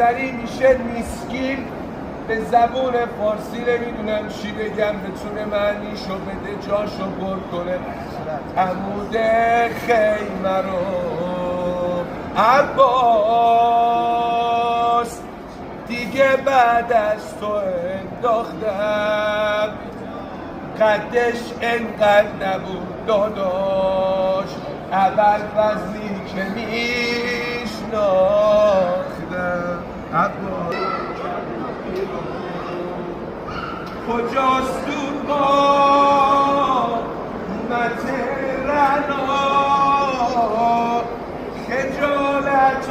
سری میشه میسکین. به زبون فارسی نمیدونم چی بگم بتونه معنیشو بده، جاشو پر کنه. عمود خیمه رو عباس دیگه بعد از تو انداختم، قدش انقدر نبود داداش، اول فضلی که میشناختم. عباس کجاست اون قامت رنا، خجالت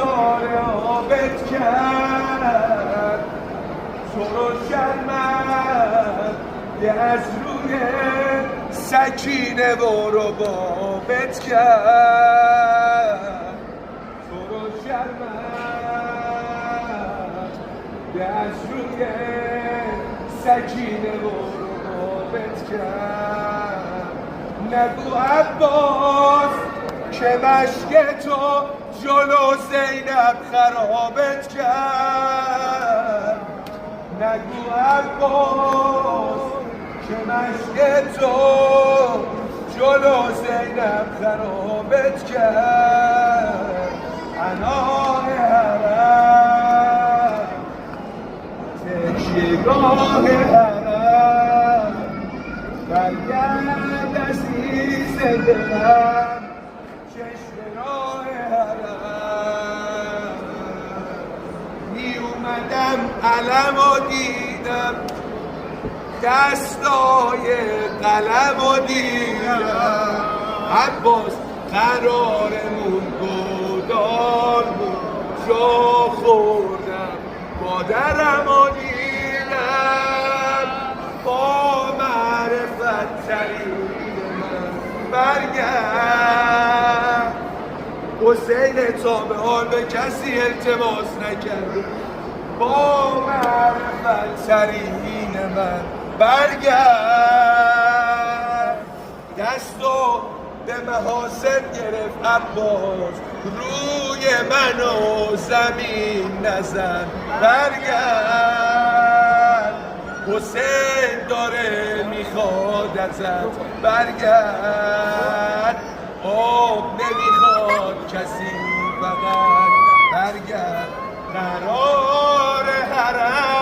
آبت کرد، تو رو شرمنده از روی سکینه و ربابت کرد، تو رو شرمنده از روی سکینه و ربابت کرد. نگو عباس که مشک تو جلو زینب خرابت کرد، نگو عباس که مشک تو جلو زینب خرابت کرد. انای حرم تکیهگاه حرم، برگرد عزیز دلم چشم راه حرم. می اومدم علم و دیدم، دستای قلم و دیدم. عباس قرارمون گودال بود، جا خوردم مادرم و دیدم. با معرفت ترین من برگرد. حسین تا به حال به کسی التماس نکرده، با معرفت ترین من برگرد. دستو به محاسن گرفت عباس، روی منو زمین نزن برگرد. حسین داره میخواد ازت برگرد، آب نمیخواد کسی فقط برگرد. قرار حرم